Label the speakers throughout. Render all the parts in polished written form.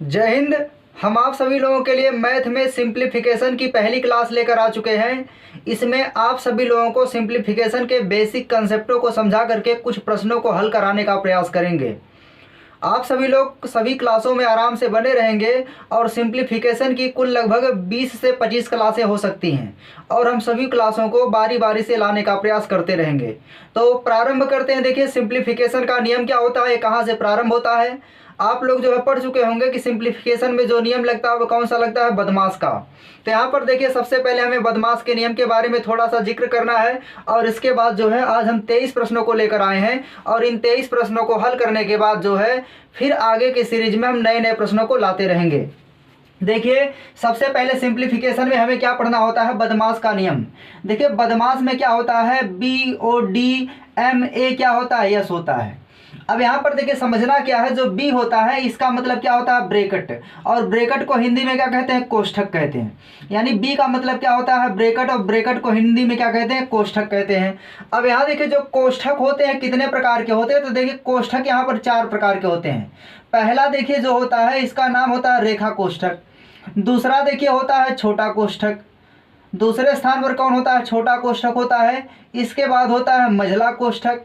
Speaker 1: जय हिंद। हम आप सभी लोगों के लिए मैथ में सिंप्लीफिकेशन की पहली क्लास लेकर आ चुके हैं। इसमें आप सभी लोगों को सिंप्लीफिकेशन के बेसिक कंसेप्टों को समझा करके कुछ प्रश्नों को हल कराने का प्रयास करेंगे। आप सभी लोग सभी क्लासों में आराम से बने रहेंगे और सिंप्लीफिकेशन की कुल लगभग 20 से 25 क्लासें हो सकती हैं और हम सभी क्लासों को बारी बारी से लाने का प्रयास करते रहेंगे। तो प्रारंभ करते हैं। देखिए, सिंप्लीफिकेशन का नियम क्या होता है, कहाँ से प्रारंभ होता है। आप लोग जो है पढ़ चुके होंगे कि सिंप्लीफिकेशन में जो नियम लगता है वो कौन सा लगता है, बदमाश का। तो यहाँ पर देखिए, सबसे पहले हमें बदमाश के नियम के बारे में थोड़ा सा जिक्र करना है और इसके बाद जो है आज हम 23 प्रश्नों को लेकर आए हैं और इन 23 प्रश्नों को हल करने के बाद जो है फिर आगे की सीरीज में हम नए नए प्रश्नों को लाते रहेंगे। देखिए, सबसे पहले सिंप्लीफिकेशन में हमें क्या पढ़ना होता है, बदमाश का नियम। देखिए, बदमाश में क्या होता है, BODMA क्या होता है, यस होता है। अब यहाँ पर देखिए समझना क्या है, जो बी होता है इसका मतलब क्या होता है, ब्रैकेट। और ब्रैकेट को हिंदी में क्या कहते हैं, कोष्ठक कहते हैं। यानी बी का मतलब क्या होता है, ब्रैकेट, और ब्रैकेट को हिंदी में क्या कहते हैं, कोष्ठक कहते हैं। अब यहाँ देखिए जो कोष्ठक होते हैं कितने प्रकार के होते हैं, तो देखिए कोष्ठक यहाँ पर 4 प्रकार के होते हैं। पहला देखिए जो होता है इसका नाम होता है रेखा कोष्ठक। दूसरा देखिए होता है छोटा कोष्ठक। दूसरे स्थान पर कौन होता है, छोटा कोष्ठक होता है। इसके बाद होता है मझला कोष्ठक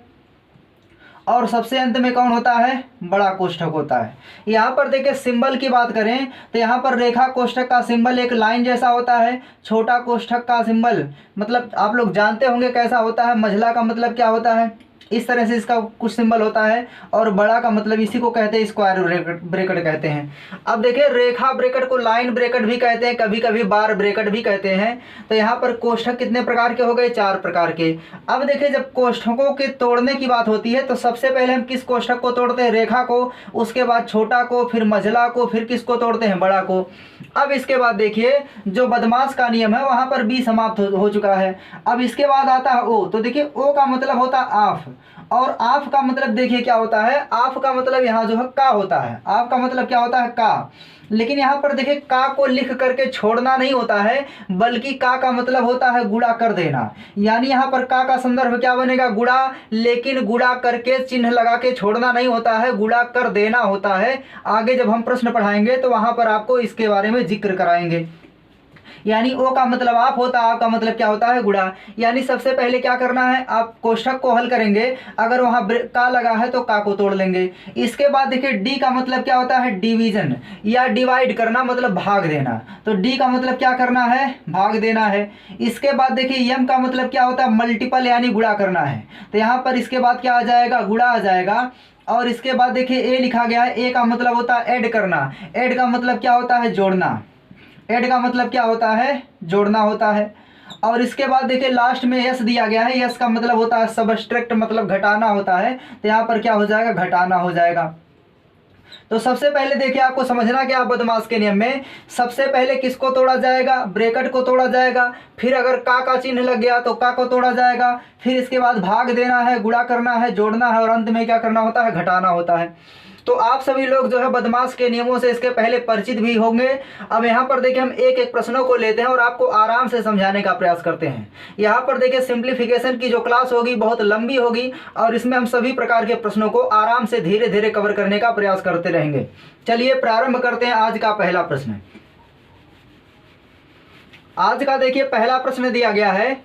Speaker 1: और सबसे अंत में कौन होता है, बड़ा कोष्ठक होता है। यहाँ पर देखिए सिंबल की बात करें तो यहाँ पर रेखा कोष्ठक का सिंबल एक लाइन जैसा होता है। छोटा कोष्ठक का सिंबल मतलब आप लोग जानते होंगे कैसा होता है। मझला का मतलब क्या होता है, इस तरह से इसका कुछ सिंबल होता है। और बड़ा का मतलब इसी को कहते हैं स्क्वायर ब्रैकेट कहते हैं। अब देखिए रेखा ब्रैकेट को लाइन ब्रैकेट भी कहते हैं, कभी कभी बार ब्रैकेट भी कहते हैं। तो यहाँ पर कोष्ठक कितने प्रकार के हो गए, 4 प्रकार के। अब देखिए जब कोष्ठकों के तोड़ने की बात होती है तो सबसे पहले हम किस कोष्ठक को तोड़ते हैं, रेखा को। उसके बाद छोटा को, फिर मझला को, फिर किसको तोड़ते हैं, बड़ा को। अब इसके बाद देखिए जो बदमाश का नियम है वहां पर बी समाप्त हो चुका है। अब इसके बाद आता है ओ। तो देखिए ओ का मतलब होता है आफ, और आफ का मतलब देखिए क्या होता है, आफ का मतलब यहाँ जो है का होता है। आफ का मतलब क्या होता है, का। लेकिन यहाँ पर देखिए का को लिख करके छोड़ना नहीं होता है, बल्कि का मतलब होता है गुणा कर देना। यानी यहाँ पर का संदर्भ क्या बनेगा, गुणा। लेकिन गुणा करके चिन्ह लगा के छोड़ना नहीं होता है, गुणा कर देना होता है। आगे जब हम प्रश्न पढ़ाएंगे तो वहां पर आपको इसके बारे में जिक्र कराएंगे। यानी ओ का मतलब आप होता है, आपका मतलब क्या होता है, गुणा। यानी सबसे पहले क्या करना है, आप कोष्ठक को हल करेंगे। अगर वहां का लगा है तो का को तोड़ लेंगे। इसके बाद देखिए डी का मतलब क्या होता है, डिवीजन या डिवाइड करना, मतलब भाग देना। तो डी का मतलब क्या करना है, भाग देना है। इसके बाद देखिए एम का मतलब क्या होता है, मल्टीपल यानी गुणा करना है। तो यहाँ पर इसके बाद क्या आ जाएगा, गुणा आ जाएगा। और इसके बाद देखिए ए लिखा गया है, ए का मतलब होता है ऐड करना। ऐड का मतलब क्या होता है, जोड़ना। ऐड का मतलब क्या होता है, जोड़ना होता है। और इसके बाद देखिए लास्ट में यस दिया गया है, यस का मतलब होता है सबट्रैक्ट, मतलब घटाना होता है। तो यहाँ पर क्या हो जाएगा, घटाना हो जाएगा। तो सबसे पहले देखिए आपको समझना क्या, बदमाश के नियम में सबसे पहले किसको तोड़ा जाएगा, ब्रैकेट को तोड़ा जाएगा। फिर अगर का चिन्ह लग गया तो का को तोड़ा जाएगा। फिर इसके बाद भाग देना है, गुणा करना है, जोड़ना है, और अंत में क्या करना होता है, घटाना होता है। तो आप सभी लोग जो है बदमाश के नियमों से इसके पहले परिचित भी होंगे। अब यहाँ पर देखिए हम एक एक प्रश्नों को लेते हैं और आपको आराम से समझाने का प्रयास करते हैं। यहाँ पर देखिए सिंप्लीफिकेशन की जो क्लास होगी बहुत लंबी होगी और इसमें हम सभी प्रकार के प्रश्नों को आराम से धीरे धीरे कवर करने का प्रयास करते रहेंगे। चलिए प्रारंभ करते हैं आज का पहला प्रश्न। आज का देखिए पहला प्रश्न दिया गया है,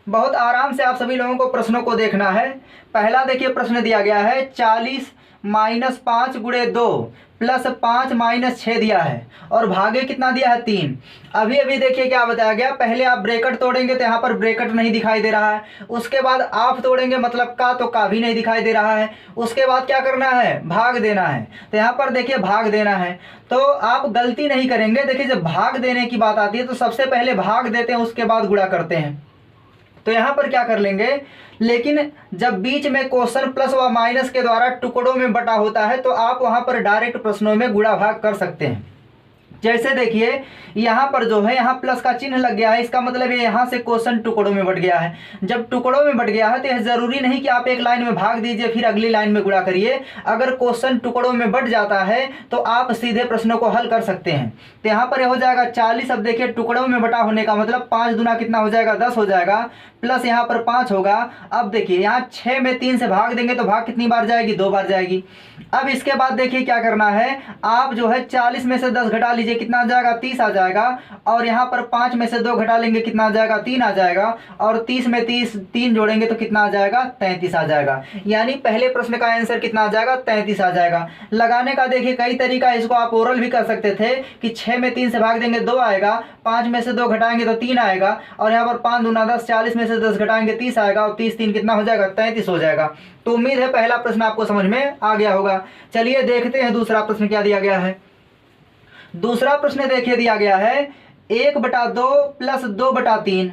Speaker 1: बहुत आराम से आप सभी लोगों को प्रश्नों को देखना है। पहला देखिए प्रश्न दिया गया है, 40 माइनस 5 गुणे 2 प्लस 5 माइनस 6 दिया है और भागे कितना दिया है, 3। अभी अभी देखिए क्या बताया गया, पहले आप ब्रैकेट तोड़ेंगे तो यहाँ पर ब्रैकेट नहीं दिखाई दे रहा है। उसके बाद आप तोड़ेंगे मतलब का, तो का भी नहीं दिखाई दे रहा है। उसके बाद क्या करना है, भाग देना है। तो यहाँ पर देखिए भाग देना है, तो आप गलती नहीं करेंगे। देखिए जब भाग देने की बात आती है तो सबसे पहले भाग देते हैं, उसके बाद गुणा करते हैं। तो यहाँ पर क्या कर लेंगे, लेकिन जब बीच में क्वेश्चन प्लस व माइनस के द्वारा टुकड़ों में बटा होता है तो आप वहां पर डायरेक्ट प्रश्नों में गुणा भाग कर सकते हैं। जैसे देखिए यहाँ पर जो है यहाँ प्लस का चिन्ह लग गया है, इसका मतलब ये यहाँ से क्वेश्चन टुकड़ों में बट गया है। जब टुकड़ों में बट गया है तो यह जरूरी नहीं कि आप एक लाइन में भाग दीजिए फिर अगली लाइन में गुणा करिए। अगर क्वेश्चन टुकड़ों में बट जाता है तो आप सीधे प्रश्नों को हल कर सकते हैं। तो यहाँ पर यह हो जाएगा 40। अब देखिए टुकड़ों में बटा होने का मतलब 5 दूना कितना हो जाएगा 10 हो जाएगा, प्लस यहाँ पर 5 होगा। अब देखिए यहाँ 6 में 3 से भाग देंगे तो भाग कितनी बार जाएगी 2 बार जाएगी। अब इसके बाद देखिए क्या करना है, आप जो है 40 में से 10 घटा लीजिए, कितना आ जाएगा 30 आ जाएगा। और यहाँ पर 5 में से 2 घटा लेंगे, कितना आ जाएगा 3 आ जाएगा। और 30 में 3 जोड़ेंगे तो कितना आ जाएगा 33 आ जाएगा। यानी पहले प्रश्न का आंसर कितना आ जाएगा 33 आ जाएगा। लगाने का देखिए कई तरीका, इसको आप ओरल भी कर सकते थे कि 6 में 3 से भाग देंगे 2 आएगा, 5 में से 2 घटाएंगे तो 3 आएगा, और यहाँ पर 5 दूना 10, 40 में से 10 घटाएंगे 30 आएगा, और 30 3 कितना हो जाएगा 33 हो जाएगा। तो उम्मीद है पहला प्रश्न आपको समझ में आ गया होगा। चलिए देखते हैं दूसरा प्रश्न क्या दिया गया है। दूसरा प्रश्न देखिए दिया गया है 1/2 प्लस 2/3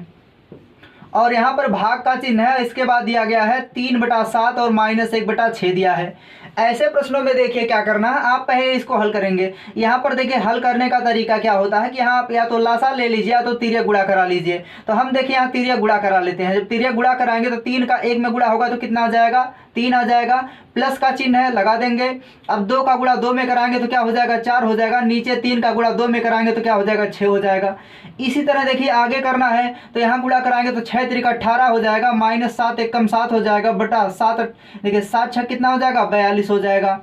Speaker 1: और यहाँ पर भाग का चिन्ह है। इसके बाद दिया गया है 3/7 और -1/6 दिया है। ऐसे प्रश्नों में देखिए क्या करना है, आप पहले इसको हल करेंगे। यहाँ पर देखिए हल करने का तरीका क्या होता है कि यहाँ आप या तो लासा ले लीजिए या तो तिर्यक गुणा करा लीजिए। तो हम देखिए यहाँ तिर्यक गुणा करा लेते हैं। जब तिर्यक गुणा कराएंगे तो 3 का 1 में गुणा होगा तो कितना आ जाएगा 3 आ जाएगा, प्लस का चिन्ह है लगा देंगे। अब 2 का गुणा 2 में कराएंगे तो क्या हो जाएगा 4 हो जाएगा, नीचे 3 का गुणा 2 में कराएंगे तो क्या हो जाएगा 6 हो जाएगा। इसी तरह देखिए आगे करना है तो यहाँ गुणा कराएंगे तो 6 3 18 हो जाएगा, -7 1 कम 7 हो जाएगा, बटा 7 देखिए 7 6 कितना हो जाएगा 42 हो जाएगा।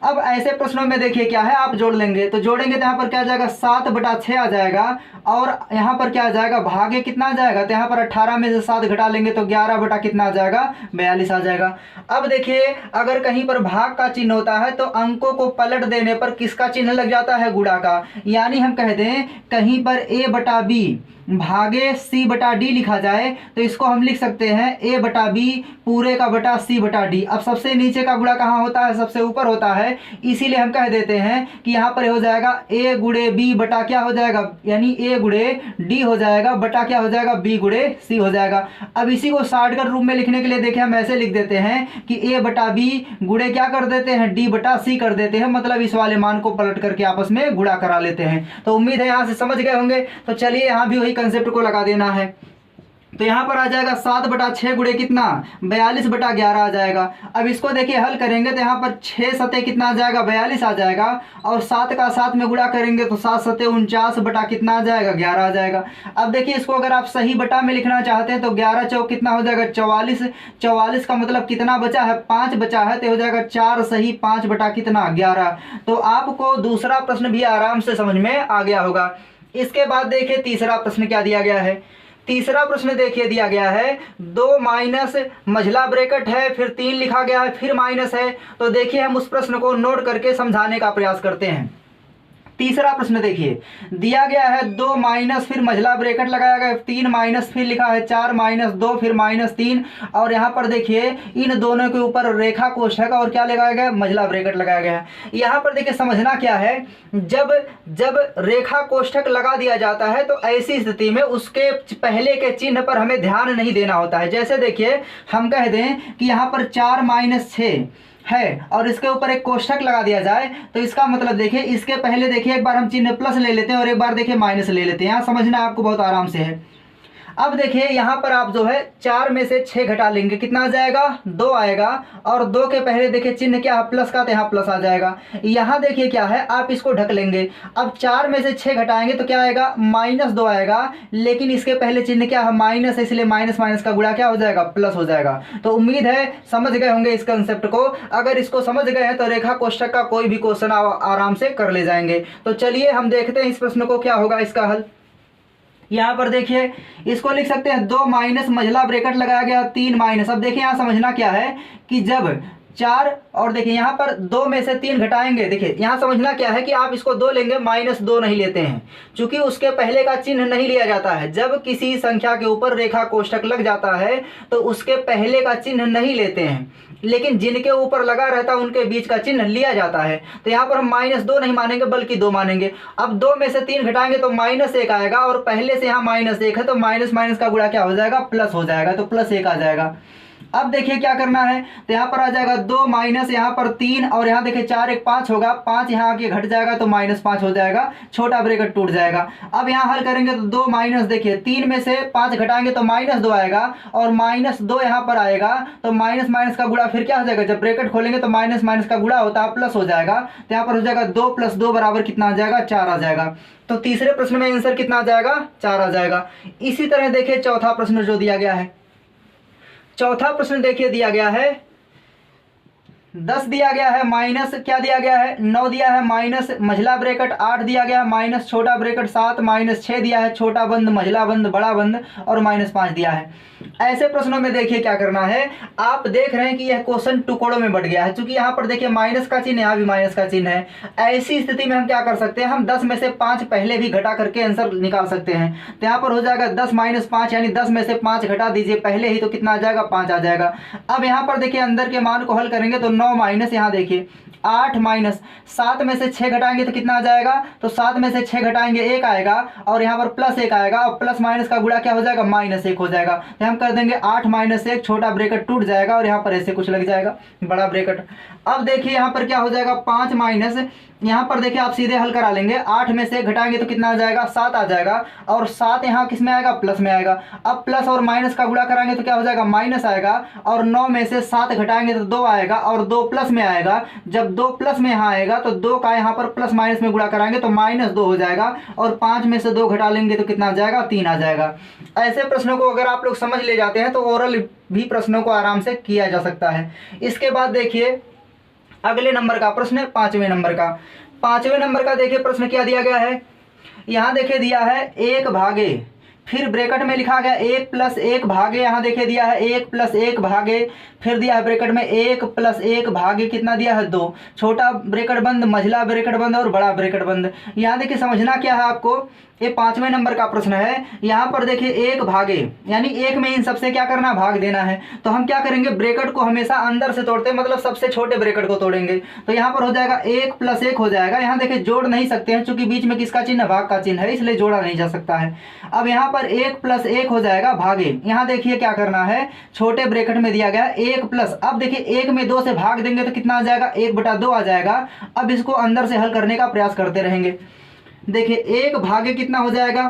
Speaker 1: अब ऐसे प्रश्नों में देखिए क्या है, आप जोड़ लेंगे तो जोड़ेंगे तो यहाँ पर क्या आ जाएगा 7/6 आ जाएगा, और यहाँ पर क्या आ जाएगा भागे कितना आ जाएगा, तो यहाँ पर 18 में से 7 घटा लेंगे तो 11 बटा कितना आ जाएगा 42 आ जाएगा। अब देखिए अगर कहीं पर भाग का चिन्ह होता है तो अंकों को पलट देने पर किसका चिन्ह लग जाता है गुणा का। यानी हम कह दें कहीं पर A/B भागे C/D लिखा जाए तो इसको हम लिख सकते हैं A/B पूरे का बटा C/D। अब सबसे नीचे का गुणा कहाँ होता है, सबसे ऊपर होता है, इसीलिए हम कह देते हैं कि यहाँ पर हो जाएगा A गुणे B बटा क्या हो जाएगा, यानी A गुणे D हो जाएगा बटा क्या हो जाएगा B गुणे C हो जाएगा। अब इसी को शॉर्टकट रूप में लिखने के लिए देखिए हम ऐसे लिख देते हैं कि A/B गुणे क्या कर देते हैं D/C कर देते हैं, मतलब इस वाले मान को पलट करके आपस में गुणा करा लेते हैं। तो उम्मीद है यहाँ से समझ गए होंगे। तो चलिए यहाँ भी वही कंसेप्ट को लगा देना है। तो यहाँ पर आ जाएगा 7/6 गुणे कितना 42/11 आ जाएगा। अब इसको देखिए हल करेंगे तो यहाँ पर 6 सते कितना आ जाएगा 42 आ जाएगा, और 7 का 7 में गुणा करेंगे तो 7 सते 49 बटा कितना आ जाएगा 11 आ जाएगा। अब देखिए इसको अगर आप सही बटा में लिखना चाहते हैं तो 11 चौक कितना हो जाएगा 44, 44 का मतलब कितना बचा है 5 बचा है, तो हो जाएगा 4 सही 5 बटा कितना 11। तो आपको दूसरा प्रश्न भी आराम से समझ में आ गया होगा। इसके बाद देखिए तीसरा प्रश्न क्या दिया गया है। तीसरा प्रश्न देखिए दिया गया है 2 माइनस मझला ब्रैकेट है, फिर 3 लिखा गया है, फिर माइनस है। तो देखिए हम उस प्रश्न को नोट करके समझाने का प्रयास करते हैं। तीसरा प्रश्न देखिए दिया गया है 2 माइनस फिर मझला ब्रैकेट लगाया गया, 3 माइनस फिर लिखा है 4 - 2 फिर -3, और यहाँ पर देखिए इन दोनों के ऊपर रेखा कोष्ठक और क्या लगाया गया मझला ब्रैकेट लगाया गया है। यहाँ पर देखिए समझना क्या है, जब रेखा कोष्ठक लगा दिया जाता है तो ऐसी स्थिति में उसके पहले के चिन्ह पर हमें ध्यान नहीं देना होता है। जैसे देखिए हम कह दें कि यहाँ पर 4 - 6 है और इसके ऊपर एक कोष्ठक लगा दिया जाए, तो इसका मतलब देखिए इसके पहले देखिए एक बार हम चिन्ह प्लस ले लेते हैं और एक बार देखिए माइनस ले लेते हैं। यहाँ समझना आपको बहुत आराम से है। अब देखिए यहाँ पर आप जो है 4 में से 6 घटा लेंगे, कितना आ जाएगा 2 आएगा, और 2 के पहले देखिए चिन्ह क्या है प्लस का, तो यहाँ प्लस आ जाएगा। यहाँ देखिए क्या है आप इसको ढक लेंगे। अब 4 में से 6 घटाएंगे तो क्या आएगा -2 आएगा, लेकिन इसके पहले चिन्ह क्या है माइनस है, इसलिए माइनस माइनस का गुणा क्या हो जाएगा प्लस हो जाएगा। तो उम्मीद है समझ गए होंगे इस कंसेप्ट को। अगर इसको समझ गए हैं तो रेखा कोष्ठक का कोई भी क्वेश्चन आराम से कर ले जाएंगे। तो चलिए हम देखते हैं इस प्रश्न को क्या होगा इसका हल। यहाँ पर देखिए इसको लिख सकते हैं 2 माइनस मझला ब्रैकेट लगाया गया 3 माइनस। अब देखिए यहाँ समझना क्या है कि जब 4 और देखिए यहाँ पर 2 में से 3 घटाएंगे, देखिए यहाँ समझना क्या है कि आप इसको 2 लेंगे -2 नहीं लेते हैं, क्योंकि उसके पहले का चिन्ह नहीं लिया जाता है। जब किसी संख्या के ऊपर रेखा कोष्ठक लग जाता है तो उसके पहले का चिन्ह नहीं लेते हैं, लेकिन जिनके ऊपर लगा रहता है उनके बीच का चिन्ह लिया जाता है। तो यहाँ पर हम -2 नहीं मानेंगे बल्कि 2 मानेंगे। अब 2 में से 3 घटाएंगे तो -1 आएगा, और पहले से यहाँ -1 है तो माइनस माइनस का गुणा क्या हो जाएगा प्लस हो जाएगा, तो +1 आ जाएगा। अब देखिए क्या करना है, तो यहाँ पर आ जाएगा 2 माइनस यहाँ पर 3 और यहाँ देखिए 4 1 5 होगा, 5 यहाँ आके घट जाएगा तो -5 हो जाएगा, छोटा ब्रैकेट टूट जाएगा। अब यहाँ हल करेंगे तो 2 माइनस, देखिए 3 में से 5 घटाएंगे तो -2 आएगा और -2 यहाँ पर आएगा तो माइनस माइनस का गुणा फिर क्या हो जाएगा, जब ब्रैकेट खोलेंगे तो माइनस माइनस का गुणा होता है प्लस हो जाएगा, तो यहाँ पर हो जाएगा 2 + 2 बराबर कितना आ जाएगा, 4 आ जाएगा। तो तीसरे प्रश्न में आंसर कितना आ जाएगा, 4 आ जाएगा। इसी तरह देखिए चौथा प्रश्न जो दिया गया है, चौथा प्रश्न देखिए दिया गया है 10 दिया गया है, माइनस क्या दिया गया है, 9 दिया है, माइनस मझला ब्रैकेट 8 दिया गया है, माइनस छोटा ब्रैकेट 7, -6 दिया है, छोटा बंद मझला बंद बड़ा बंद और -5 दिया है। ऐसे प्रश्नों में देखिए क्या करना है, आप देख रहे हैं कि यह क्वेश्चन टुकड़ों में बट गया है, क्योंकि यहाँ पर देखिए माइनस का चिन्ह, यहाँ भी माइनस का चिन्ह है। ऐसी स्थिति में हम क्या कर सकते हैं, हम 10 में से 5 पहले भी घटा करके आंसर निकाल सकते हैं। तो यहाँ पर हो जाएगा 10 - 5 यानी 10 में से 5 घटा दीजिए पहले ही, तो कितना आ जाएगा, 5 आ जाएगा। अब यहाँ पर देखिए अंदर के मान को हल करेंगे तो 9 माइनस यहाँ देखिए 8 माइनस 7 में से 6 घटाएंगे तो कितना आ जाएगा, तो 7 में से 6 घटाएंगे 1 आएगा और यहाँ पर +1 आएगा और प्लस माइनस का गुणा क्या हो जाएगा, -1 हो जाएगा। तो हम कर देंगे 8 - 1, छोटा ब्रैकेट टूट जाएगा और यहाँ पर ऐसे कुछ लग जाएगा बड़ा ब्रैकेट। अब देखिए यहाँ पर क्या हो जाएगा, 5 माइनस यहाँ पर देखिए आप सीधे हल करा लेंगे, 8 में से घटाएंगे तो कितना आ जाएगा, 7 आ जाएगा और 7 यहाँ किस में आएगा, प्लस में आएगा। अब प्लस और माइनस का गुणा कराएंगे तो क्या हो जाएगा, माइनस आएगा और 9 में से 7 घटाएंगे तो 2 आएगा और 2 प्लस में आएगा। जब 2 प्लस में यहाँ आएगा तो 2 का यहाँ पर प्लस माइनस में गुणा कराएंगे तो -2 हो जाएगा और 5 में से 2 घटा लेंगे तो कितना आ जाएगा, 3 आ जाएगा। ऐसे प्रश्नों को अगर आप लोग समझ ले जाते हैं तो ओरल भी प्रश्नों को आराम से किया जा सकता है। इसके बाद देखिए अगले नंबर का प्रश्न है 5वें नंबर का। 5वें नंबर का देखिए प्रश्न क्या दिया गया है, यहाँ देखिए दिया है 1 भागे, फिर ब्रैकेट में लिखा गया 1 + 1 भागे, यहाँ देखिए दिया है 1 + 1 भागे, फिर दिया है ब्रैकेट में 1 + 1 भागे कितना दिया है, 2, छोटा ब्रैकेट बंद मझला ब्रैकेट बंद और बड़ा ब्रैकेट बंद। यहाँ देखिए समझना क्या है आपको, ये 5वें नंबर का प्रश्न है। यहाँ पर देखिए 1 भागे यानी 1 में इन सबसे क्या करना, भाग देना है। तो हम क्या करेंगे, ब्रैकेट को हमेशा अंदर से तोड़ते हैं, मतलब सबसे छोटे ब्रैकेट को तोड़ेंगे। तो यहाँ पर हो जाएगा 1 + 1 हो जाएगा। यहाँ देखिए जोड़ नहीं सकते हैं क्योंकि बीच में किसका चिन्ह, भाग का चिन्ह है, इसलिए जोड़ा नहीं जा सकता है। अब यहाँ पर 1 + 1 हो जाएगा भागे, यहाँ देखिए क्या करना है, छोटे ब्रैकेट में दिया गया 1 प्लस, अब देखिए 1 में 2 से भाग देंगे तो कितना आ जाएगा, 1/2 आ जाएगा। अब इसको अंदर से हल करने का प्रयास करते रहेंगे। देखिए 1 भागे कितना हो जाएगा,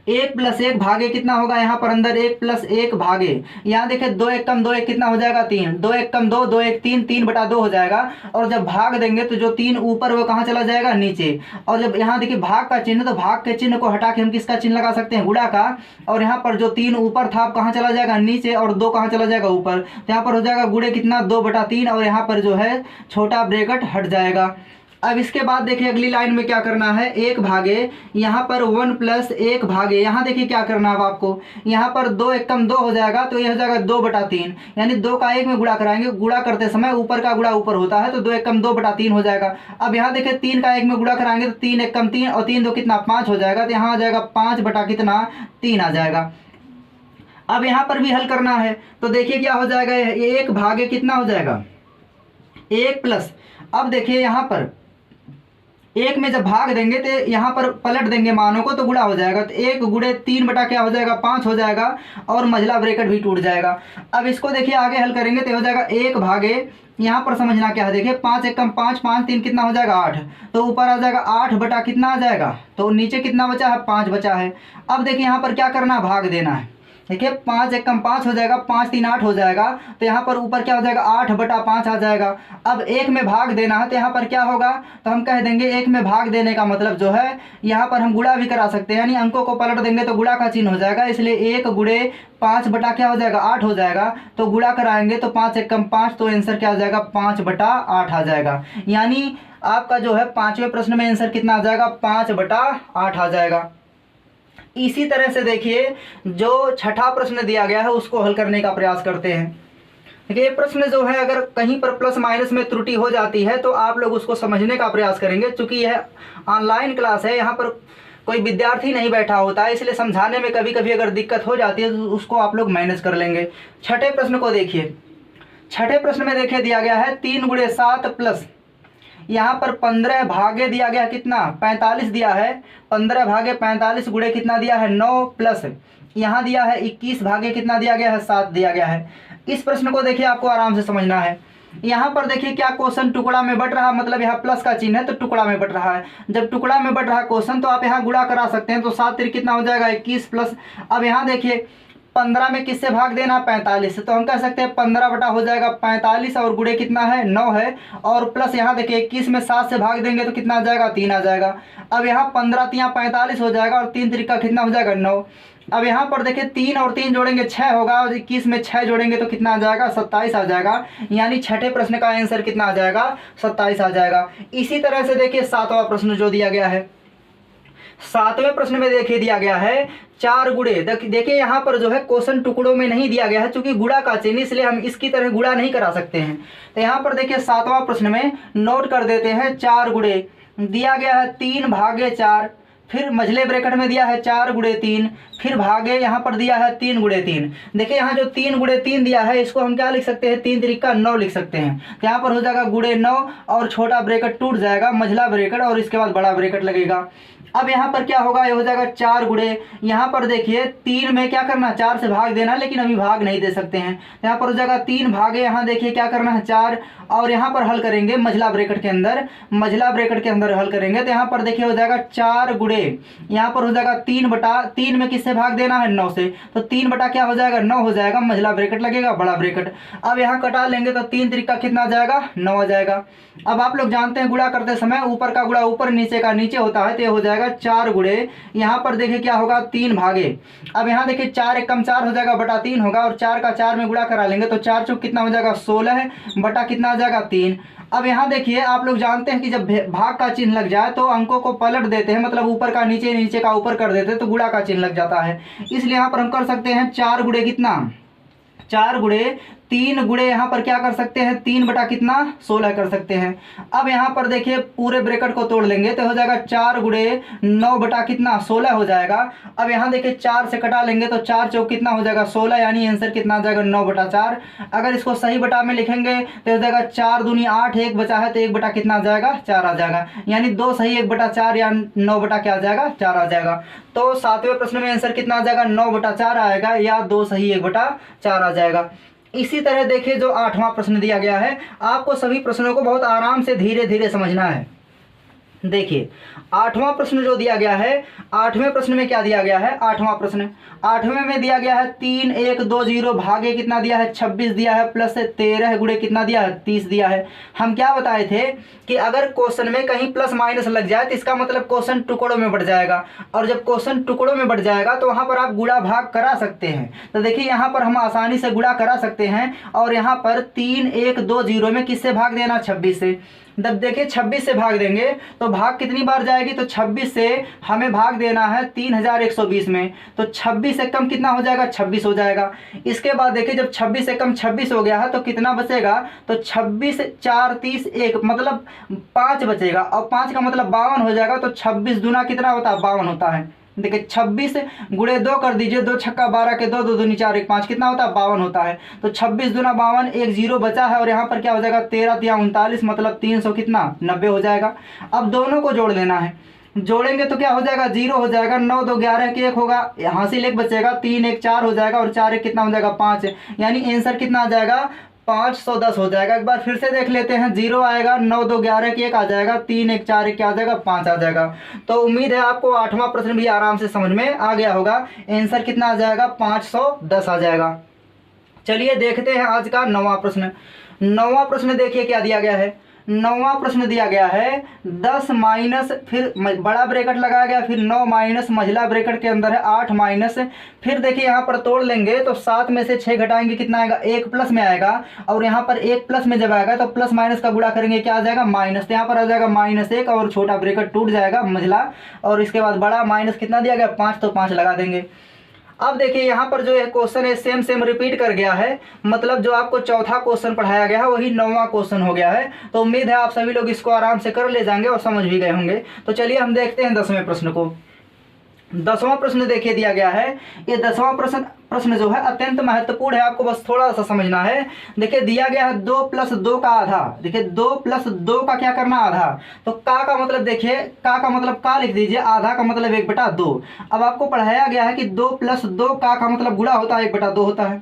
Speaker 1: 1 + 1 भागे कितना होगा, यहाँ पर अंदर 1 + 1 भागे, यहाँ देखिए 2 1 कम 2 1 कितना हो जाएगा, 3, 2 1 कम 2 2 1 3, 3/2 हो जाएगा। और जब भाग देंगे तो जो 3 ऊपर वो कहाँ चला जाएगा, नीचे। और जब यहाँ देखिए भाग का चिन्ह, तो भाग के चिन्ह को हटा के हम किसका चिन्ह लगा सकते हैं, गुणा का। और यहाँ पर जो 3 ऊपर था कहाँ चला जाएगा, नीचे, और 2 कहाँ चला जाएगा, ऊपर। तो यहाँ पर हो जाएगा गुणे कितना, 2/3 और यहाँ पर जो है छोटा ब्रैकेट हट जाएगा। अब इसके बाद देखिए अगली लाइन में क्या करना है, 1 भागे, यहाँ पर 1 + 1 भागे, यहाँ देखिए क्या करना है अब आपको, यहाँ पर 2 1 कम 2 हो जाएगा तो ये हो जाएगा 2/3, यानी 2 का 1 में गुणा कराएंगे, गुणा करते समय ऊपर का गुणा ऊपर होता है तो 2 1 कम 2/3 हो जाएगा। अब यहाँ देखिए 3 का 1 में गुणा कराएंगे तो 3 1 कम 3 और 3 2 कितना, 5 हो जाएगा। तो यहाँ आ जाएगा 5/3 आ जाएगा। अब यहाँ पर भी हल करना है तो देखिए क्या हो जाएगा, 1 भागे कितना हो जाएगा, 1 प्लस, अब देखिए यहाँ पर 1 में जब भाग देंगे तो यहाँ पर पलट देंगे मानों को तो गुणा हो जाएगा, तो 1 गुणे 3 बटा क्या हो जाएगा, 5 हो जाएगा और मझला ब्रैकेट भी टूट जाएगा। अब इसको देखिए आगे हल करेंगे तो हो जाएगा 1 भागे, यहाँ पर समझना क्या है, देखिए 5 1 कम 5 5 3 कितना हो जाएगा, 8, तो ऊपर आ जाएगा 8 बटा कितना आ जाएगा, तो नीचे कितना बचा है, 5 बचा है। अब देखिए यहाँ पर क्या करना है, भाग देना है। देखिए 5 1 कम 5 हो जाएगा, 5 3 8 हो जाएगा, तो यहाँ पर ऊपर क्या हो जाएगा, 8/5 आ जाएगा। अब 1 में भाग देना है तो यहाँ पर क्या होगा, तो हम कह देंगे 1 में भाग देने का मतलब जो है, यहाँ पर हम गुणा भी करा सकते हैं, यानी अंकों को पलट देंगे तो गुणा का चिन्ह हो जाएगा, इसलिए 1 गुणे 5 बटा क्या हो जाएगा, 8 हो जाएगा। तो गुणा कराएंगे तो 5 1 कम 5, तो आंसर क्या आ जाएगा, 5/8 आ जाएगा। यानी आपका जो है 5वें प्रश्न में आंसर कितना आ जाएगा, 5/8 आ जाएगा। इसी तरह से देखिए जो छठा प्रश्न दिया गया है उसको हल करने का प्रयास करते हैं। देखिए ये प्रश्न जो है अगर कहीं पर प्लस माइनस में त्रुटि हो जाती है तो आप लोग उसको समझने का प्रयास करेंगे, क्योंकि यह ऑनलाइन क्लास है, यहाँ पर कोई विद्यार्थी नहीं बैठा होता है, इसलिए समझाने में कभी कभी अगर दिक्कत हो जाती है तो उसको आप लोग मैनेज कर लेंगे। छठे प्रश्न को देखिए, छठे प्रश्न में देखिए दिया गया है 3 गुणे 7 प्लस, यहाँ पर 15 भागे दिया गया कितना, 45 दिया है, 15 भागे 45 गुणे कितना दिया है, 9 प्लस यहाँ दिया है 21 भागे कितना दिया गया है, 7 दिया गया है। इस प्रश्न को देखिए आपको आराम से समझना है। यहाँ पर देखिए क्या क्वेश्चन टुकड़ा में बढ़ रहा, मतलब यहाँ प्लस का चिन्ह है तो टुकड़ा में बढ़ रहा है। जब टुकड़ा में बढ़ रहा क्वेश्चन तो आप यहाँ गुणा करा सकते हैं। तो 7 तिरी कितना हो जाएगा 21 प्लस, अब यहाँ देखिए 15 में किससे भाग देना 45 से, तो हम कह सकते हैं 15 बटा हो जाएगा 45 और गुणे कितना है 9 है, और प्लस यहाँ देखिए 21 में 7 से भाग देंगे तो कितना आ जाएगा 3 आ जाएगा। अब यहाँ 15 तिया 45 हो जाएगा और 3 तरीका कितना हो जाएगा 9। अब यहाँ पर देखिए 3 और 3 जोड़ेंगे 6 होगा, और 21 में 6 जोड़ेंगे तो कितना आ जाएगा 27 आ जाएगा। यानी छठे प्रश्न का आंसर कितना आ जाएगा 27 आ जाएगा। इसी तरह से देखिए 7वां प्रश्न जो दिया गया है, 7वें प्रश्न में देखिए दिया गया है 4 गुणे। देखिए यहाँ पर जो है क्वेश्चन टुकड़ों में नहीं दिया गया है, क्योंकि गुणा का चिन्ह, इसलिए हम इसकी तरह गुणा नहीं करा सकते हैं। तो यहाँ पर देखिए 7वां प्रश्न में नोट कर देते हैं 4 गुणे दिया गया है 3 भागे 4, फिर मझले ब्रैकेट में दिया है 4 गुणे 3, फिर भागे यहाँ पर दिया है 3 गुणे 3। देखिए यहाँ जो 3 गुणे 3 दिया है इसको हम क्या लिख सकते हैं 3 तरीका 9 लिख सकते हैं। तो यहाँ पर हो जाएगा गुणे 9 और छोटा ब्रैकेट टूट जाएगा, मझला ब्रैकेट और इसके बाद बड़ा ब्रैकेट लगेगा। अब यहाँ पर क्या होगा, ये हो जाएगा 4 गुणे, यहाँ पर देखिए 3 में क्या करना 4 से भाग देना, लेकिन अभी भाग नहीं दे सकते हैं। यहाँ पर हो जाएगा 3 भागे, यहाँ देखिए क्या करना है 4, और यहाँ पर हल करेंगे मझला ब्रैकेट के अंदर, मझला ब्रैकेट के अंदर हल करेंगे तो यहाँ पर देखिए हो जाएगा 4 गुणे, यहाँ पर हो जाएगा 3 बटा 3 में किससे भाग देना है 9 से, तो 3 बटा क्या हो जाएगा 9 हो जाएगा, मझला ब्रैकेट लगेगा बड़ा ब्रैकेट। अब यहाँ कटा लेंगे तो 3 तरीका कितना आ जाएगा 9 आ जाएगा। अब आप लोग जानते हैं गुणा करते समय ऊपर का गुणा ऊपर नीचे का नीचे होता है, तो ये हो जाएगा 4 गुणे, यहाँ पर देखिए क्या होगा 3 भागे, अब यहाँ देखिए 4 एक कम 4 हो जाएगा बटा 3 होगा, और 4 का 4 में गुणा करा लेंगे तो 4 चौक कितना हो जाएगा 16 बटा कितना आ जाएगा 3। अब यहाँ देखिए आप लोग जानते हैं कि जब भाग का चिन्ह लग जाए तो अंकों को पलट देते हैं, मतलब ऊपर का नीचे नीचे का ऊपर कर देते हैं तो गुणा का चिन्ह लग जाता है। इसलिए यहाँ पर हम कर सकते हैं 4 गुणे कितना 4 गुणे 3 गुणे यहाँ पर क्या कर सकते हैं 3 बटा कितना 16 कर सकते हैं। अब यहाँ पर देखिए पूरे ब्रैकेट को तोड़ लेंगे तो हो जाएगा 4 गुणे 9 बटा कितना 16 हो जाएगा। अब यहाँ देखिए 4 से कटा लेंगे तो 4 चौक कितना हो जाएगा 16, यानी आंसर कितना आ जाएगा 9 बटा 4। अगर इसको सही बटा में लिखेंगे तो हो जाएगा 4 दूनी 8, 1 बचा है तो 1 बटा कितना आ जाएगा 4 आ जाएगा, यानी 2 सही 1 बटा 4 या 9 बटा क्या आ जाएगा 4 आ जाएगा। तो 7वें प्रश्न में आंसर कितना आ जाएगा 9 बटा 4 आएगा, या 2 सही 1 बटा 4 आ जाएगा। इसी तरह देखिए जो 8वां प्रश्न दिया गया है, आपको सभी प्रश्नों को बहुत आराम से धीरे धीरे समझना है। देखिए 8वां प्रश्न जो दिया गया है, 8वें प्रश्न में क्या दिया गया है 8वां प्रश्न 8वें में दिया गया है 3 1 2 0 भागे कितना दिया है 26 दिया है, प्लस 13 गुणे कितना दिया है 30 दिया है। हम क्या बताए थे कि अगर क्वेश्चन में कहीं प्लस माइनस लग जाए तो इसका मतलब क्वेश्चन टुकड़ों में बढ़ जाएगा, और जब क्वेश्चन टुकड़ों में बढ़ जाएगा तो वहाँ पर आप गुणा भाग करा सकते हैं। तो देखिए यहाँ पर हम आसानी से गुणा करा सकते हैं, और यहाँ पर 3 1 2 0 में किससे भाग देना 26 से। जब देखिए 26 से भाग देंगे तो भाग कितनी बार जाएगी, तो 26 से हमें भाग देना है 3120 में, तो 26 से कम कितना हो जाएगा 26 हो जाएगा। इसके बाद देखिए जब 26 से कम 26 हो गया है तो कितना बचेगा, तो 26 4 30 1 मतलब 5 बचेगा, और 5 का मतलब 52 हो जाएगा। तो 26 दूना कितना होता है 52 होता है। देखिए 26 गुणे 2 कर दीजिए, 2 छक्का 12 के 2 2 दूनी 4 1 5 कितना होता है 52 होता है। तो 26 दूना 52, 1 0 बचा है, और यहाँ पर क्या हो जाएगा 13 तिया 39 मतलब 300 कितना 90 हो जाएगा। अब दोनों को जोड़ लेना है, जोड़ेंगे तो क्या हो जाएगा 0 हो जाएगा, 9 2 11 के 1 होगा, हासिल 1 बचेगा, 3 1 4 हो जाएगा, और 4 1 कितना हो जाएगा 5, यानी आंसर कितना आ जाएगा 510 हो जाएगा। एक बार फिर से देख लेते हैं, 0 आएगा, 9 2 11 के 1 आ जाएगा, 3 1 4 1 क्या आ जाएगा 5 आ जाएगा। तो उम्मीद है आपको 8वां प्रश्न भी आराम से समझ में आ गया होगा। आंसर कितना आ जाएगा 510 आ जाएगा। चलिए देखते हैं आज का 9वां प्रश्न। 9वां प्रश्न देखिए क्या दिया गया है। 9वां प्रश्न दिया गया है 10 माइनस, फिर बड़ा ब्रैकेट लगाया गया, फिर 9 माइनस मझला ब्रैकेट के अंदर है 8 माइनस, फिर देखिए यहाँ पर तोड़ लेंगे तो 7 में से 6 घटाएंगे कितना आएगा 1 प्लस में आएगा, और यहाँ पर 1 प्लस में जब आएगा तो प्लस माइनस का गुणा करेंगे क्या आ जाएगा माइनस, तो यहाँ पर आ जाएगा -1 और छोटा ब्रैकेट टूट जाएगा मझला, और इसके बाद बड़ा माइनस कितना दिया गया 5, तो 5 लगा देंगे। अब देखिए यहाँ पर जो क्वेश्चन है सेम रिपीट कर गया है, मतलब जो आपको चौथा क्वेश्चन पढ़ाया गया है वही 9वां क्वेश्चन हो गया है। तो उम्मीद है आप सभी लोग इसको आराम से कर ले जाएंगे और समझ भी गए होंगे। तो चलिए हम देखते हैं 10वें प्रश्न को। 10वां प्रश्न देखिए दिया गया है। ये 10वां प्रश्न जो है अत्यंत महत्वपूर्ण है, आपको बस थोड़ा सा समझना है। देखिए दिया गया है 2 + 2 का आधा। देखिए 2 + 2 का क्या करना आधा, तो का मतलब देखिए का मतलब का लिख दीजिए, आधा का मतलब 1/2। अब आपको पढ़ाया गया है कि 2 + 2 का मतलब गुणा होता है 1/2 होता है।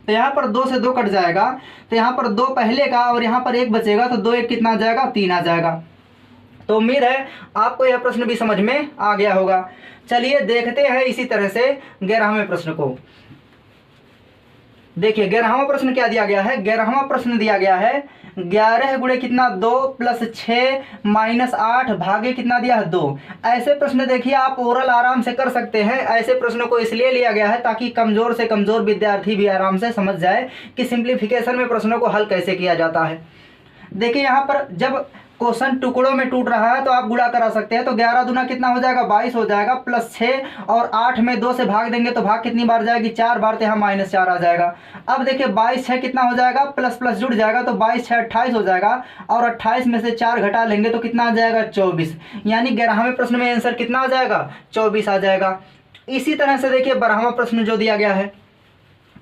Speaker 1: तो यहाँ पर 2 से 2 कट जाएगा, तो यहाँ पर 2 पहले का और यहाँ पर 1 बचेगा, तो 2 1 कितना आ जाएगा, 3 आ जाएगा। तो उम्मीद है आपको यह प्रश्न भी समझ में आ गया होगा। चलिए देखते हैं इसी तरह से 11वें प्रश्न को। देखिए 11वां प्रश्न क्या दिया गया है। 11वां प्रश्न दिया गया है 11 गुणे कितना 2 प्लस 6 माइनस 8 भागे कितना दिया है 2। ऐसे प्रश्न देखिए आप ओरल आराम से कर सकते हैं। ऐसे प्रश्नों को इसलिए लिया गया है ताकि कमजोर से कमजोर विद्यार्थी भी आराम से समझ जाए कि सिंप्लीफिकेशन में प्रश्नों को हल कैसे किया जाता है। देखिए यहाँ पर जब क्वेश्चन टुकड़ों में टूट रहा है तो आप गुणा करा सकते हैं। तो 11 दूना कितना हो जाएगा, 22 हो जाएगा, प्लस 6 और 8 में 2 से भाग देंगे तो भाग कितनी बार जाएगी, 4 बार, तो यहाँ -4 आ जाएगा। अब देखिए 22 6 कितना हो जाएगा, प्लस प्लस जुड़ जाएगा, तो 22 6 28 हो जाएगा, और 28 में से 4 घटा लेंगे तो कितना आ जाएगा, 24। यानी 11वें प्रश्न में आंसर कितना आ जाएगा, 24 आ जाएगा। इसी तरह से देखिए 12वां प्रश्न जो दिया गया है,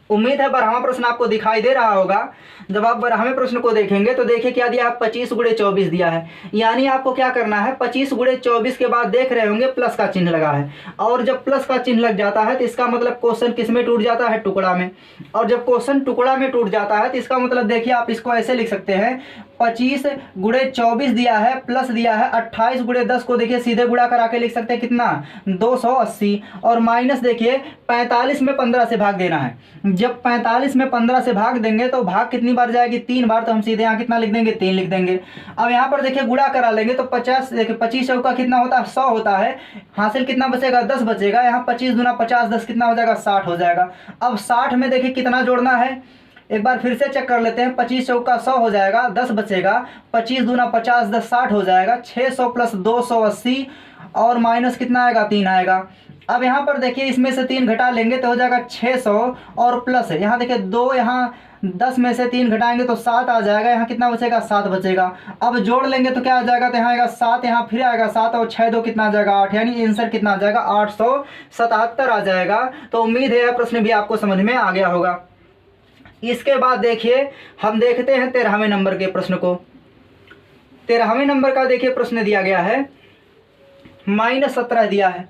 Speaker 1: उम्मीद है 12वां प्रश्न आपको दिखाई दे रहा होगा। जब आप 12वें प्रश्न को देखेंगे तो देखिए क्या दिया है, 25 गुणे 24 दिया है। यानी आपको क्या करना है, 25 गुणे 24 के बाद देख रहे होंगे प्लस का चिन्ह लगा है, और जब प्लस का चिन्ह लग जाता है तो इसका मतलब क्वेश्चन किस में टूट जाता है, टुकड़ा में। और जब क्वेश्चन टुकड़ा में टूट जाता है तो इसका मतलब देखिए आप इसको ऐसे लिख सकते हैं, 25 गुणे 24 दिया है, प्लस दिया है 28 गुणे 10 को देखिए सीधे गुणा करा के लिख सकते हैं कितना, 280, और माइनस देखिए 45 में 15 से भाग देना है। जब 45 में 15 से भाग देंगे तो भाग कितनी बार जाएगी, 3 बार, तो हम सीधे यहाँ कितना लिख देंगे, 3 लिख देंगे। अब यहाँ पर देखिए गुणा करा लेंगे तो 50 देखिए 25 चौका कितना होता है, 100 होता है, हासिल कितना बचेगा, 10 बचेगा। यहाँ 25 दूना 50, 10 कितना हो जाएगा, 60 हो जाएगा। अब 60 में देखिए कितना जोड़ना है, एक बार फिर से चेक कर लेते हैं, 25 चौका 100 हो जाएगा, 10 बचेगा, 25 दूना 50, 10 60 हो जाएगा, 600 प्लस 280 और माइनस कितना आएगा, 3 आएगा। अब यहाँ पर देखिए इसमें से 3 घटा लेंगे तो हो जाएगा 600, और प्लस यहाँ देखिए 2, यहाँ 10 में से 3 घटाएंगे तो 7 आ जाएगा, यहाँ कितना बचेगा, 7 बचेगा। अब जोड़ लेंगे तो क्या आ जाएगा, तो यहाँ आएगा 7, यहाँ फिर आएगा 7, और 6 2 कितना आ जाएगा, 8, यानी आंसर कितना आ जाएगा, 877 आ जाएगा। तो उम्मीद है यह प्रश्न भी आपको समझ में आ गया होगा। इसके बाद देखिए हम देखते हैं 13वें नंबर के प्रश्न को। 13वें नंबर का देखिए प्रश्न दिया गया है -17 दिया है।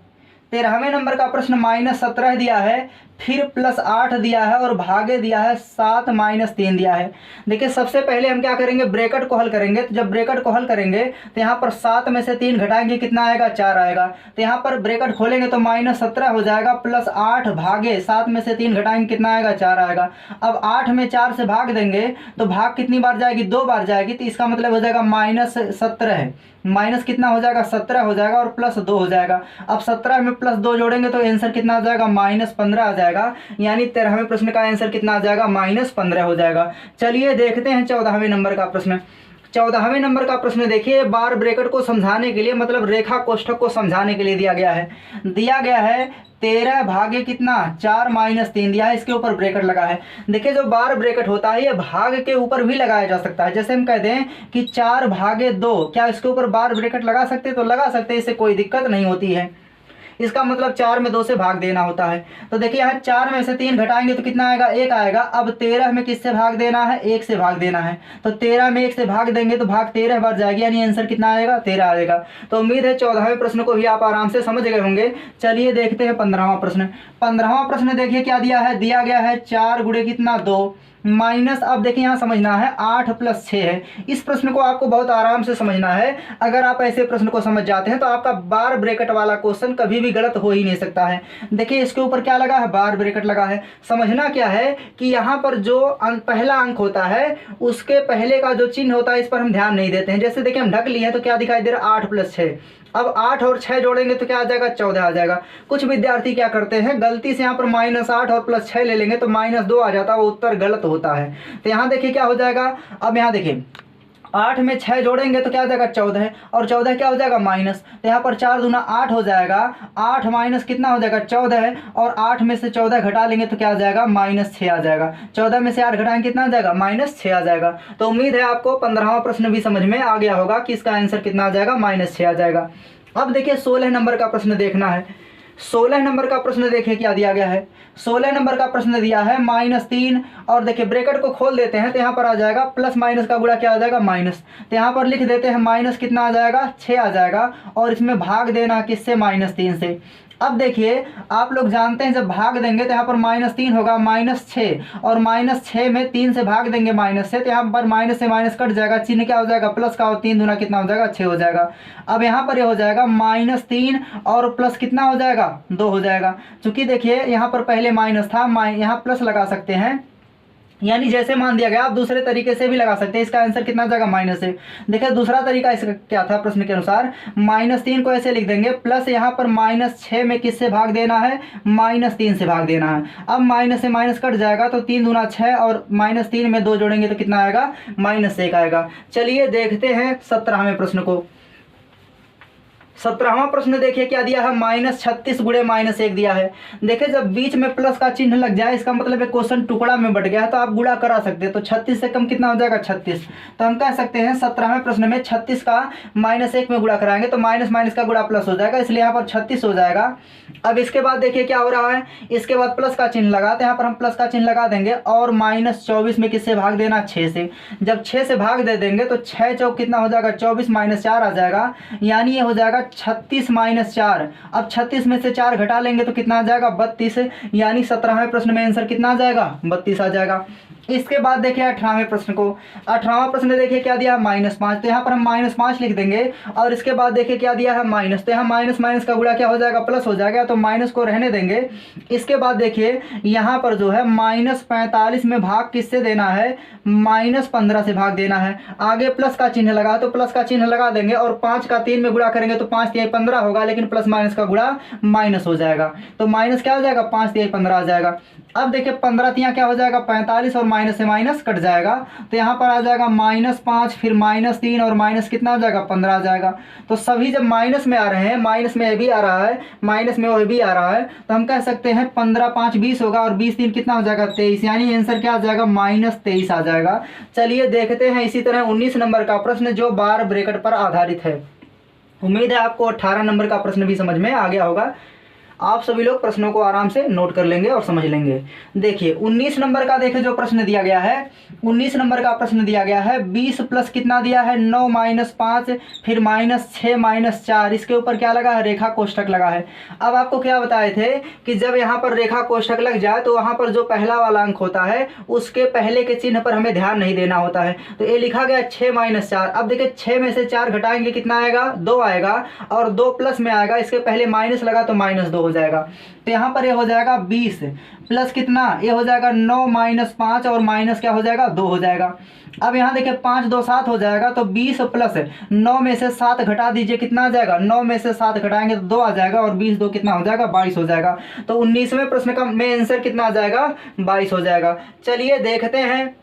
Speaker 1: 13वें नंबर का प्रश्न -17 दिया है, फिर +8 दिया है, और भागे दिया है 7 - 3 दिया है। देखिए सबसे पहले हम क्या करेंगे, ब्रैकेट को हल करेंगे। तो जब ब्रैकेट को हल करेंगे तो यहाँ पर 7 में से 3 घटाएंगे कितना आएगा, 4 आएगा। तो यहाँ पर ब्रैकेट खोलेंगे तो -17 हो जाएगा, +8 भागे 7 में से 3 घटाएंगे कितना आएगा, 4 आएगा। अब 8 में 4 से भाग देंगे तो भाग कितनी बार जाएगी, 2 बार जाएगी, तो इसका मतलब हो जाएगा -17, माइनस कितना हो जाएगा, 17 हो जाएगा, और +2 हो जाएगा। अब 17 में +2 जोड़ेंगे तो आंसर कितना आ जाएगा, -15 आ जाएगा। यानी 13वें प्रश्न का आंसर कितना आ जाएगा, -15 हो जाएगा। चलिए देखते हैं 14वें नंबर का प्रश्न। 14वें नंबर का प्रश्न देखिए, बार ब्रैकेट को समझाने के लिए, मतलब रेखा कोष्ठक को समझाने के लिए दिया गया है 13 भागे कितना, 4 - 3 दिया है, इसके ऊपर ब्रैकेट लगा है। देखिए जो बार ब्रैकेट होता है ये भाग के ऊपर भी लगाया जा सकता है। जैसे हम कहते हैं कि 4 भागे 2, क्या इसके ऊपर बार ब्रैकेट लगा सकते हैं, तो लगा सकते हैं, इससे कोई दिक्कत नहीं होती है। इसका मतलब 4 में 2 से भाग देना होता है। तो देखिए यहाँ 4 में से 3 घटाएंगे तो कितना आएगा, 1 आएगा। अब 13 में किससे भाग देना है, 1 से भाग देना है। तो 13 में 1 से भाग देंगे तो भाग 13 बार जाएगी, यानी आंसर कितना आएगा, 13 आएगा। तो उम्मीद है 14वें प्रश्न को भी आप आराम से समझ गए होंगे। चलिए देखते हैं 15वां प्रश्न। 15वां प्रश्न देखिए क्या दिया गया है 4 गुणे कितना, 2 माइनस, अब देखिए यहाँ समझना है 8 + 6 है। इस प्रश्न को आपको बहुत आराम से समझना है। अगर आप ऐसे प्रश्न को समझ जाते हैं तो आपका बार ब्रैकेट वाला क्वेश्चन कभी भी गलत हो ही नहीं सकता है। देखिए इसके ऊपर क्या लगा है, बार ब्रैकेट लगा है। समझना क्या है कि यहाँ पर जो पहला अंक होता है उसके पहले का जो चिन्ह होता है इस पर हम ध्यान नहीं देते हैं। जैसे देखिए हम ढक लिए हैं तो क्या दिखाई दे रहा है, 8 + 6। अब 8 और 6 जोड़ेंगे तो क्या आ जाएगा, 14 आ जाएगा। कुछ विद्यार्थी क्या करते हैं, गलती से यहाँ पर -8 और +6 ले लेंगे तो -2 आ जाता है, वो उत्तर गलत होता है। तो यहाँ देखिए क्या हो जाएगा, अब यहाँ देखिए 8 में 6 जोड़ेंगे तो क्या हो जाएगा, 14, और 14 क्या हो जाएगा, माइनस। तो यहाँ पर 4 दूना 8 हो जाएगा, 8 माइनस कितना हो जाएगा, 14, और 8 में से 14 घटा लेंगे तो क्या आ जाएगा, -6 आ जाएगा। 14 में से 8 घटाएंगे कितना आ जाएगा, -6 आ जाएगा। तो उम्मीद है आपको 15वां प्रश्न भी समझ में आ गया होगा कि इसका आंसर कितना आ जाएगा, -6 आ जाएगा। अब देखिए 16 नंबर का प्रश्न देखना है। 16 नंबर का प्रश्न देखिए क्या दिया गया है। 16 नंबर का प्रश्न दिया है -3, और देखिए ब्रैकेट को खोल देते हैं तो यहाँ पर आ जाएगा प्लस माइनस का गुणा क्या आ जाएगा, माइनस। तो यहाँ पर लिख देते हैं माइनस कितना आ जाएगा, 6 आ जाएगा, और इसमें भाग देना किससे, -3 से। अब देखिए आप लोग जानते हैं जब भाग देंगे तो यहाँ पर -3 होगा, -6 और -6 में 3 से भाग देंगे माइनस से, तो यहाँ पर माइनस से माइनस कट जाएगा, चिन्ह क्या हो जाएगा प्लस का, और 3 दूना कितना हो जाएगा 6 हो जाएगा। अब यहाँ पर ये हो जाएगा -3 और प्लस कितना हो जाएगा 2 हो जाएगा। चूंकि देखिए यहाँ पर पहले माइनस था, यहाँ प्लस लगा सकते हैं, यानी जैसे मान दिया गया आप दूसरे तरीके से भी लगा सकते हैं। इसका आंसर कितना जाएगा -6। देखिए दूसरा तरीका इसका क्या था प्रश्न के अनुसार, -3 को ऐसे लिख देंगे, प्लस यहाँ पर -6 में किससे भाग देना है, -3 से भाग देना है। अब माइनस से माइनस कट जाएगा तो 3 दूना 6 और -3 में 2 जोड़ेंगे तो कितना आएगा -1 आएगा। चलिए देखते हैं 17वें प्रश्न को। 17वां प्रश्न देखिए क्या दिया है, -36 गुणे -1 दिया है। देखिए जब बीच में प्लस का चिन्ह लग जाए इसका मतलब है क्वेश्चन टुकड़ा में बट गया है, तो आप गुणा करा सकते हैं। तो 36 से कम कितना हो जाएगा 36, तो हम कह सकते हैं 17वें प्रश्न में 36 का -1 में गुणा कराएंगे तो माइनस माइनस का गुणा प्लस हो जाएगा, इसलिए यहाँ पर 36 हो जाएगा। अब इसके बाद देखिए क्या हो रहा है, इसके बाद प्लस का चिन्ह लगा, तो यहाँ पर हम प्लस का चिन्ह लगा देंगे और -24 में किससे भाग देना 6 से। जब 6 से भाग दे देंगे तो 6 चौक कितना हो जाएगा 24 -4 आ जाएगा, यानी ये हो जाएगा 36 - 4। अब 36 में से 4 घटा लेंगे तो कितना आ जाएगा 32, यानी 17वें प्रश्न में आंसर कितना आ जाएगा 32 आ जाएगा। इसके बाद देखिए 18वें प्रश्न को। 18वां प्रश्न देखिए क्या दिया है -5, तो यहाँ पर हम -5 लिख देंगे और इसके बाद देखिए क्या दिया है माइनस, तो यहाँ माइनस माइनस का गुणा क्या हो जाएगा प्लस हो जाएगा, तो माइनस को रहने देंगे। इसके बाद देखिए यहाँ पर जो है -45 में भाग किससे देना है, -15 से भाग देना है। आगे प्लस का चिन्ह लगा तो प्लस का चिन्ह लगा देंगे और 5 का 3 में गुणा करेंगे तो 5 3 15 होगा, लेकिन प्लस माइनस का गुणा माइनस हो जाएगा, तो माइनस क्या हो जाएगा 5 3 15 आ जाएगा। अब देखिए 15 तिया क्या हो जाएगा 45 और माइनस से माइनस कट जाएगा, तो यहाँ पर आ जाएगा -5 फिर -3 और माइनस कितना आ जाएगा 15 आ जाएगा। तो सभी जब माइनस में आ रहे हैं, माइनस में ये भी आ रहा है, माइनस में वो भी आ रहा है, तो हम कह सकते हैं 15 5 20 होगा और 20 3 कितना हो जाएगा 23, यानी आंसर क्या आ जाएगा -23 आ जाएगा। चलिए देखते हैं इसी तरह 19 नंबर का प्रश्न जो बार ब्रैकेट पर आधारित है। उम्मीद है आपको 18 नंबर का प्रश्न भी समझ में आ गया होगा। आप सभी लोग प्रश्नों को आराम से नोट कर लेंगे और समझ लेंगे। देखिए 19 नंबर का देखिए जो प्रश्न दिया गया है, 19 नंबर का प्रश्न दिया गया है 20 प्लस कितना दिया है 9 -5 फिर -6 -4, इसके ऊपर क्या लगा है रेखा कोष्ठक लगा है। अब आपको क्या बताए थे कि जब यहाँ पर रेखा कोष्ठक लग जाए तो वहाँ पर जो पहला वाला अंक होता है उसके पहले के चिन्ह पर हमें ध्यान नहीं देना होता है। तो ये लिखा गया 6 -4। अब देखिए 6 में से 4 घटाएंगे कितना आएगा 2 आएगा और 2 प्लस में आएगा, इसके पहले माइनस लगा तो -2 हो जाएगा। तो यहाँ पर ये हो जाएगा 20 प्लस कितना, ये हो जाएगा 9 -5 और माइनस क्या हो जाएगा 2 हो जाएगा। अब यहाँ देखिए 5 2 7 हो जाएगा, तो 20 प्लस 9 में से 7 घटा दीजिए कितना आ जाएगा, 9 में से 7 घटाएंगे तो 2 आ जाएगा और 20 2 कितना हो जाएगा 22 हो जाएगा। तो 19वें प्रश्न का में आंसर कितना आ जाएगा 22 हो जाएगा। चलिए देखते हैं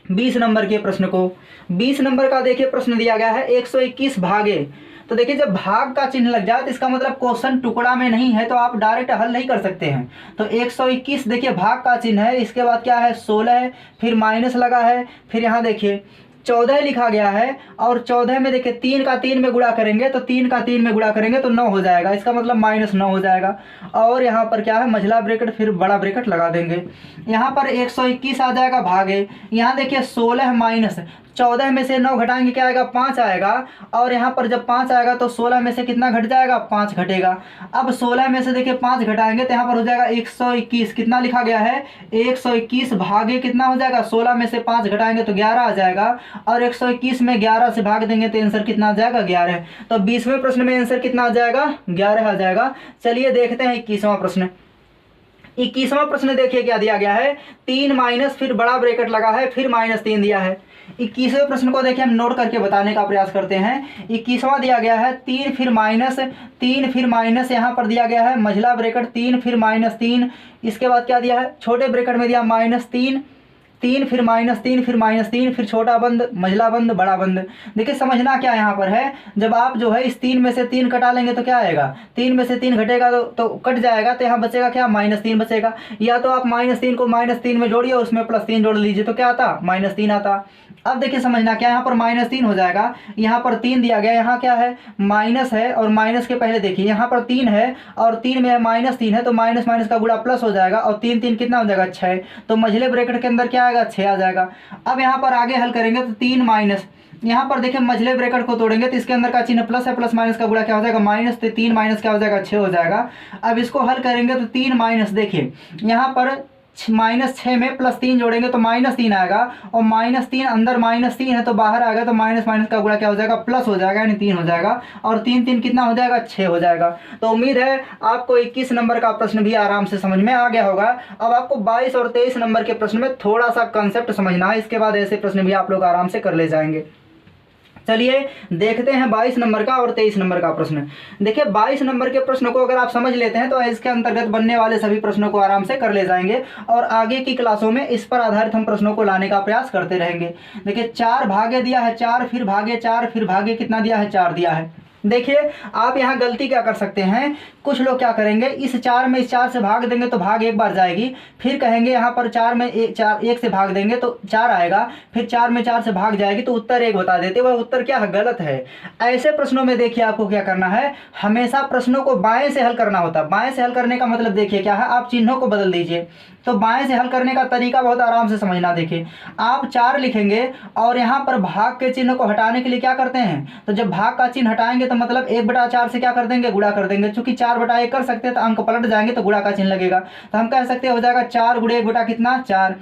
Speaker 1: 20 नंबर के प्रश्न को। 20 नंबर का देखिए प्रश्न दिया गया है 121 भागे। तो देखिए जब भाग का चिन्ह लग जाए तो इसका मतलब क्वेश्चन टुकड़ा में नहीं है, तो आप डायरेक्ट हल नहीं कर सकते हैं। तो 121 देखिए भाग का चिन्ह है, इसके बाद क्या है 16 है, फिर माइनस लगा है, फिर यहाँ देखिए 14 लिखा गया है और 14 में देखिए 3 का 3 में गुणा करेंगे तो 3 का 3 में गुणा करेंगे तो 9 हो जाएगा, इसका मतलब -9 हो जाएगा। और यहाँ पर क्या है मझला ब्रैकेट फिर बड़ा ब्रैकेट लगा देंगे। यहाँ पर 121 आ जाएगा भागे, यहाँ देखिए 16 माइनस 14 में से 9 घटाएंगे क्या आएगा 5 आएगा, और यहाँ पर जब 5 आएगा तो 16 में से कितना घट जाएगा 5 घटेगा। अब 16 में से देखिए 5 घटाएंगे तो यहाँ पर हो जाएगा 121, कितना लिखा गया है 121 भागे कितना हो जाएगा 16 में से 5 घटाएंगे तो 11 आ जाएगा, और 121 में 11 से भाग देंगे तो आंसर कितना आ जाएगा 11। तो 20वें प्रश्न में आंसर कितना आ जाएगा 11 आ जाएगा। चलिए देखते हैं 21वां प्रश्न। 21वां प्रश्न देखिए क्या दिया गया है 3 माइनस फिर बड़ा ब्रैकेट लगा है फिर -3 दिया है। 21वें प्रश्न को देखिए हम नोट करके बताने का प्रयास करते हैं। 21वां दिया गया है 3 फिर माइनस यहाँ पर दिया गया है मझला ब्रैकेट 3 फिर -3, इसके बाद क्या दिया है छोटे ब्रैकेट में दिया -3 3 फिर -3 फिर छोटा बंद मझला बंद बड़ा बंद। देखिए समझना क्या यहाँ पर है, जब आप जो है इस 3 में से 3 कटा लेंगे तो क्या आएगा 3 में से 3 घटेगा तो कट जाएगा, तो यहाँ बचेगा क्या -3 बचेगा। या तो आप -3 को -3 में जोड़िए उसमें +3 जोड़ लीजिए तो क्या आता -3 आता। अब देखिए समझना क्या, यहाँ पर -3 हो जाएगा, यहाँ पर 3 दिया गया, यहाँ क्या है माइनस है, और माइनस के पहले देखिए यहाँ पर 3 है और 3 में -3 है, तो माइनस माइनस का गुणा प्लस हो जाएगा, और 3 3 कितना हो जाएगा 6, तो मझले ब्रैकेट के अंदर क्या आएगा 6 आ जाएगा। अब यहाँ पर आगे हल करेंगे तो 3 माइनस, यहाँ पर देखिए मझले ब्रैकेट को तोड़ेंगे तो इसके अंदर का चिन्ह प्लस है, प्लस माइनस का गुणा क्या हो जाएगा माइनस, तो 3 माइनस क्या हो जाएगा 6 हो जाएगा। अब इसको हल करेंगे तो 3 माइनस, देखिए यहाँ पर -6 में +3 जोड़ेंगे तो -3 आएगा, और -3 अंदर -3 है तो बाहर आएगा, तो माइनस माइनस का गुणा क्या हो जाएगा प्लस हो जाएगा, यानी 3 हो जाएगा, और 3 3 कितना हो जाएगा 6 हो जाएगा। तो उम्मीद है आपको 21 नंबर का प्रश्न भी आराम से समझ में आ गया होगा। अब आपको 22 और 23 नंबर के प्रश्न में थोड़ा सा कंसेप्ट समझना है, इसके बाद ऐसे प्रश्न भी आप लोग आराम से कर ले जाएंगे। चलिए देखते हैं 22 नंबर का और 23 नंबर का प्रश्न। देखिए 22 नंबर के प्रश्न को अगर आप समझ लेते हैं तो इसके अंतर्गत बनने वाले सभी प्रश्नों को आराम से कर ले जाएंगे, और आगे की क्लासों में इस पर आधारित हम प्रश्नों को लाने का प्रयास करते रहेंगे। देखिए 4 भागे दिया है 4, फिर भागे 4, फिर भागे कितना दिया है 4 दिया है। देखिए आप यहाँ गलती क्या कर सकते हैं, कुछ लोग क्या करेंगे इस 4 में इस 4 से भाग देंगे तो भाग एक बार जाएगी, फिर कहेंगे यहाँ पर 4 में 1 से भाग देंगे तो 4 आएगा, फिर 4 में 4 से भाग जाएगी तो उत्तर 1 बता देते, वह उत्तर क्या है गलत है। ऐसे प्रश्नों में देखिए आपको क्या करना है, हमेशा प्रश्नों को बाएं से हल करना होता है। बाएं से हल करने का मतलब देखिए क्या है, आप चिन्हों को बदल दीजिए। तो बाएं से हल करने का तरीका बहुत आराम से समझना। देखिए आप 4 लिखेंगे और यहाँ पर भाग के चिन्ह को हटाने के लिए क्या करते हैं, तो जब भाग का चिन्ह हटाएंगे तो मतलब 1/4 से क्या कर देंगे गुणा कर देंगे। चूंकि 4/1 कर सकते हैं तो अंक पलट जाएंगे तो गुणा का चिन्ह लगेगा, तो हम कह सकते हैं हो जाएगा 4 × 1 बटा कितना 4।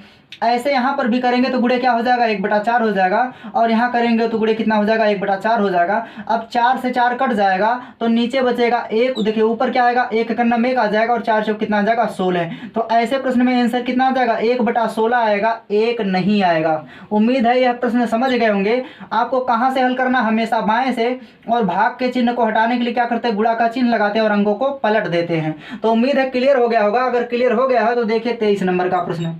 Speaker 1: ऐसे यहाँ पर भी करेंगे तो गुणे क्या हो जाएगा 1/4 हो जाएगा, और यहाँ करेंगे तो गुणे कितना हो जाएगा 1/4 हो जाएगा। अब 4 से 4 कट जाएगा तो नीचे बचेगा 1, देखिए ऊपर क्या आएगा 1 करना में 1 आ जाएगा, और 4 चौक कितना आ जाएगा 16। तो ऐसे प्रश्न में आंसर कितना आ जाएगा 1/16 आएगा, 1 नहीं आएगा। उम्मीद है यह प्रश्न समझ गए होंगे। आपको कहाँ से हल करना, हमेशा बाएं से, और भाग के चिन्ह को हटाने के लिए क्या करते हैं गुणा का चिन्ह लगाते हैं और अंकों को पलट देते हैं। तो उम्मीद है क्लियर हो गया होगा। अगर क्लियर हो गया है तो देखिए 23 नंबर का प्रश्न।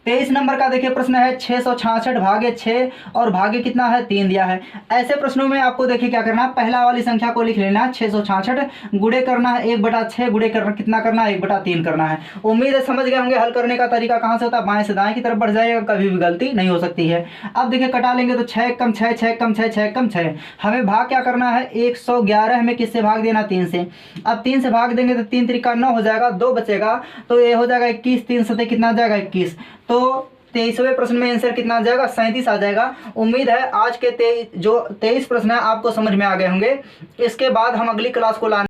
Speaker 1: 23 नंबर का देखिए प्रश्न है 666 भागे 6 और भागे कितना है 3 दिया है। ऐसे प्रश्नों में आपको देखिए क्या करना है, पहला वाली संख्या को लिख लेना है 666, गुणे करना है 1/6, गुणे करना कितना करना है 1/3 करना है। उम्मीद है समझ गए होंगे हल करने का तरीका कहाँ से होता है, बाएं से दाएं की तरफ बढ़ जाएगा, कभी भी गलती नहीं हो सकती है। अब देखिए कटा लेंगे तो 6 कम 6, 6 कम 6, 6 कम 6। हमें भाग क्या करना है 111, हमें किससे भाग देना 3 से। अब 3 से भाग देंगे तो 3 त्रिका 9 हो जाएगा, 2 बचेगा तो ये हो जाएगा 21, 3 सते कितना आ जाएगा 21। तो 23वें प्रश्न में आंसर कितना आ जाएगा 37 आ जाएगा। उम्मीद है आज के 23 प्रश्न है आपको समझ में आ गए होंगे। इसके बाद हम अगली क्लास को लाने